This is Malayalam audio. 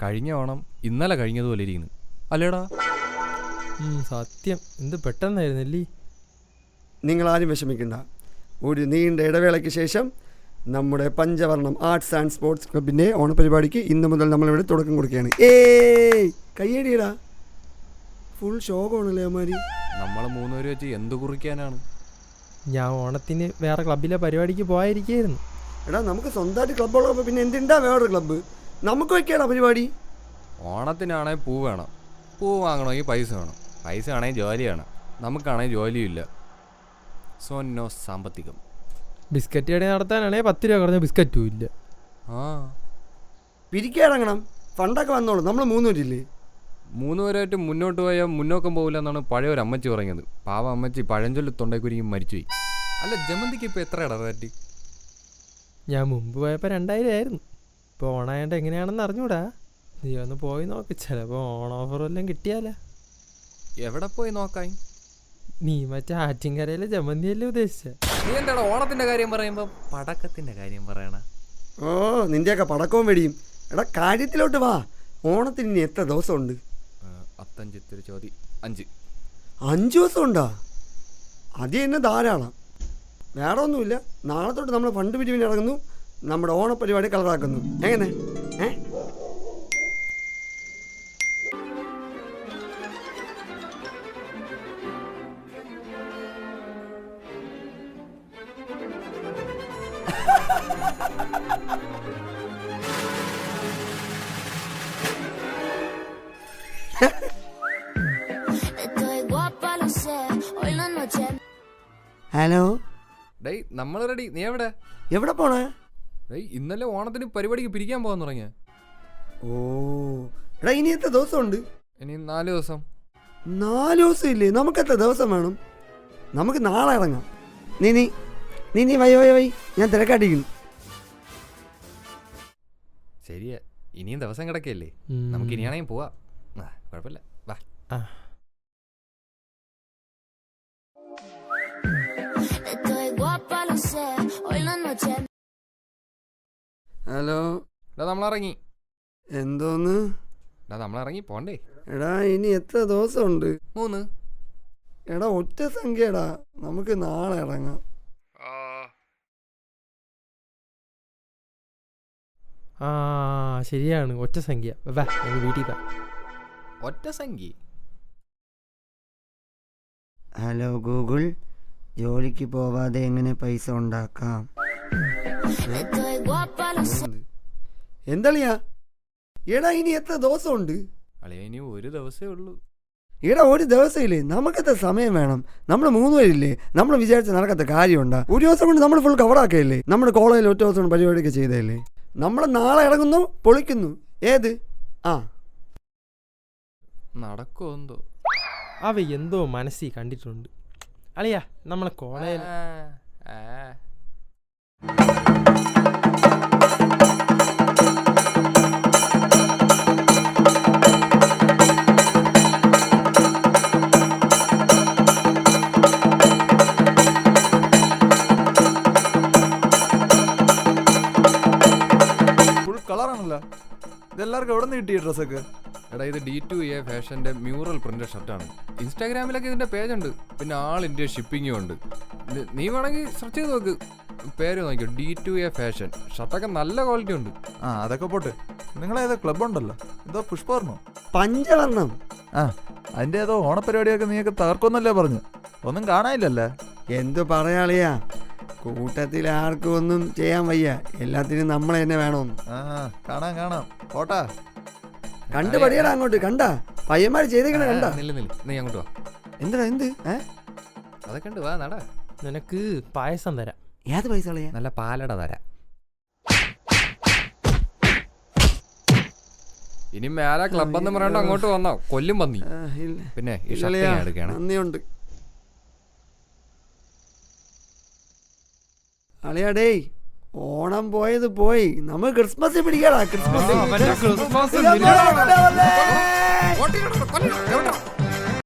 കഴിഞ്ഞ ഓണം ഇന്നലെ കഴിഞ്ഞതുപോലെ ഇരിക്കുന്നു അല്ലേടാ? സത്യം, എന്ത് പെട്ടെന്നായിരുന്നല്ലേ. നിങ്ങളാരും വിഷമിക്കണ്ട. ഒരു നീണ്ട ഇടവേളയ്ക്ക് ശേഷം നമ്മുടെ പഞ്ചവർണം ആർട്സ് ആൻഡ് സ്പോർട്സ് ക്ലബിൻ്റെ ഓണപരിപാടിക്ക് ഇന്നു മുതൽ നമ്മളിവിടെ തുടക്കം കൊടുക്കുകയാണ്. കയ്യടിയടാ, ഫുൾ ഷോക്കാണല്ലേ അമ്മാരി. നമ്മൾ മൂന്നുപേര് വെച്ച് എന്ത് കുറിക്കാനാണ്? ഞാൻ ഓണത്തിന് വേറെ ക്ലബിലെ പരിപാടിക്ക് പോയിരിക്കായിരുന്നു. എടാ, നമുക്ക് സ്വന്തമായിട്ട് ക്ലബ്ബുള്ളപ്പോൾ പിന്നെ എന്തിണ്ടാ വേറൊരു ക്ലബ്ബ്? നമുക്ക് വയ്ക്കാടാ പരിപാടി. ഓണത്തിനാണെങ്കിൽ പൂ വേണം, പൂ വാങ്ങണമെങ്കിൽ പൈസ വേണം, പൈസ ആണെങ്കിൽ ജോലി വേണം, നമുക്കാണെങ്കിൽ ജോലിയില്ല. സോ നോ സാമ്പത്തികം. ബിസ്ക്കറ്റ് കട നടത്താനാണെങ്കിൽ 10 രൂപ കുറഞ്ഞ ബിസ്ക്കറ്റും ഇല്ല. പിരിക്കിറങ്ങണം, ഫണ്ടൊക്കെ വന്നോളൂ. നമ്മൾ മൂന്നുപേരില്ലേ? മൂന്നുപേരായിട്ട് മുന്നോട്ട് പോയാൽ മുന്നോക്കം പോകില്ല എന്നാണ് പഴയ ഒരു അമ്മച്ചി പറഞ്ഞത്. പാവ അമ്മച്ചി പഴഞ്ചൊല്ലി തൊണ്ടേക്കുരിക്കും മരിച്ചുപോയി. അല്ല, ജമന്തിക്ക് ഇപ്പോൾ എത്ര ഇടവേറ്റി? ഞാൻ മുമ്പ് പോയപ്പോൾ 2000 ആയിരുന്നു. ഇപ്പോൾ ഓണായതുകൊണ്ട് എങ്ങനെയാണെന്ന് അറിഞ്ഞൂടാ. നീ ഒന്ന് പോയി നോക്ക്, ചിലപ്പോൾ ഓൺ ഓഫർ വല്ലതും കിട്ടിയാലോ. എവിടെ പോയി നോക്കാൻ? നീ മറ്റേ ആറ്റിൻകരയിലെ ജമന്തിയല്ലേ ഉദ്ദേശിച്ചത്? നീ എന്താടാ ഓണത്തിൻ്റെ കാര്യം പറയുമ്പോൾ പടക്കത്തിൻ്റെ കാര്യം പറയണ? നിന്റെയൊക്കെ പടക്കവും വെടിയും. എടാ, കാര്യത്തിലോട്ട് വാ. ഓണത്തിന് ഇനി എത്ര ദിവസമുണ്ട്? 5 ദിവസം ഉണ്ടാ? അത് തന്നെ ധാരാളം. വേറെ ഒന്നുമില്ല. നാളെ തൊട്ട് നമ്മൾ ഫണ്ട് പിരിവിന് ഇറങ്ങുന്നു, നമ്മുടെ ഓണപ്പരിപാടി കളറാക്കുന്നു. എങ്ങനെ? ഹലോ ഡേയ്, നമ്മൾ റെഡി. നീ എവിടെ പോണേ? ഡേയ്, ഇന്നലെ ഓണത്തിന് പരിപാടിക്ക് പിരിക്കാൻ പോകാൻ തുടങ്ങിയ. എടാ, ഇനി എത്ര ദിവസമുണ്ട്? ഇനി 4 ദിവസം. 4 ദിവസം ഇല്ലേ? നമുക്ക് എത്ര ദിവസം വേണം? നമുക്ക് നാളെ ഇറങ്ങാം. നീ വൈ, ഞാൻ തിരക്കാട്ടിക്കുന്നു. ശരിയാ, ഇനിയും ദിവസം കിടക്കല്ലേ. നമുക്ക് ഇനിയാണെങ്കിൽ പോവാ. കുഴപ്പമില്ല, വാ. ഹലോ. എടാ, നമ്മളിറങ്ങി. എന്തോന്ന്? എടാ, നമ്മളിറങ്ങി പോണ്ടേ? എടാ, ഇനി എത്ര ദിവസമുണ്ട്? 3. എടാ, ഒറ്റ സംഖ്യടാ. നമുക്ക് നാളെ ഇറങ്ങാം. ശരിയാണ്, ഒറ്റ സംഖ്യ. വീട്ടിൽ വാ. ഒറ്റ സംഖ്യ? ഹലോ ഗൂഗിൾ, ജോലിക്ക് പോവാതെ എങ്ങനെ പൈസ ഉണ്ടാക്കാം? എന്താളിയാ? എടാ, ഇനി എത്ര ദിവസമുണ്ട്? അളിയ, ഇനി 1 ദിവസമേ ഉള്ളൂ. എടാ, 1 ദിവസം ഇല്ലേ? നമുക്കെത്ര സമയം വേണം? നമ്മൾ 3 പേരില്ലേ? നമ്മൾ വിചാരിച്ച നടക്കാത്ത കാര്യമുണ്ടാ? 1 ദിവസം കൊണ്ട് നമ്മൾ ഫുൾ കവറാക്കയില്ലേ? നമ്മുടെ കോളേജിൽ ഒറ്റ ദിവസം കൊണ്ട് പരിപാടിയൊക്കെ ചെയ്തല്ലേ? നമ്മൾ നാളെ ഇറങ്ങുന്നു, പൊളിക്കുന്നു. ഏത്? നടക്കുമോ എന്തോ. അവ എന്തോ മനസ്സിൽ കണ്ടിട്ടുണ്ട്. അളിയാ, നമ്മളെ കോളേജിൽ ഫുൾ കളറാണല്ലോ. ഇതെല്ലാവർക്കും എവിടെ നിന്ന് കിട്ടിയ ഡ്രസ്സൊക്കെ? എടാ, ഇത് D2A ഫാഷൻ്റെ മ്യൂറൽ പ്രിൻ്റ് ഷർട്ടാണ്. ഇൻസ്റ്റാഗ്രാമിലൊക്കെ ഇതിൻ്റെ പേജുണ്ട്, പിന്നെ ആൾ ഇന്ത്യ ഷിപ്പിങ്ങും ഉണ്ട്. നീ വേണമെങ്കിൽ സെർച്ച് ചെയ്ത് നോക്ക്, പേര് നോക്കിയോ, D2A ഫാഷൻ. ഷർട്ടൊക്കെ നല്ല ക്വാളിറ്റി ഉണ്ട്. അതൊക്കെ പോട്ടെ. നിങ്ങളേതോ ക്ലബ് ഉണ്ടല്ലോ, എന്തോ പുഷ്പവർണ്ണോ? പഞ്ചവർണ്ണം. അതിൻ്റെ ഏതോ ഓണപ്പരിപാടിയൊക്കെ നീയൊക്കെ തകർക്കൊന്നല്ലേ പറഞ്ഞു? ഒന്നും കാണാനില്ലല്ലേ? എന്തു പറയാളിയാ, കൂട്ടത്തിൽ ആർക്കും ഒന്നും ചെയ്യാൻ വയ്യ. എല്ലാത്തിനും നമ്മളെ തന്നെ വേണമെന്ന്. കാണാം പോട്ടാ. കണ്ടു പടിയടാ അങ്ങോട്ട്. കണ്ടാ പയ്യന്മാർ ചെയ്തേക്കണ? കണ്ടാ? നീ അങ്ങോട്ട് വാ. എന്താ? എന്ത്? അതൊക്കെ ഉണ്ട്, വാ നടാ. നിനക്ക് പായസം തരാം. ഏത് പൈസ? നല്ല പാലട തരാം. ഇനി മേലെ ക്ലബ് എന്ന് പറയണ്ട, അങ്ങോട്ട് വന്നോ കൊല്ലും പന്നി. പിന്നെ ഈ ഷർട്ട് ഞാൻ എടുക്കുകയാണ്. നന്ദിയുണ്ട് അളിയാടേ. ഓണം പോയത് പോയി, നമുക്ക് ക്രിസ്മസ് പിടിക്കാടാ. ക്രിസ്മസ്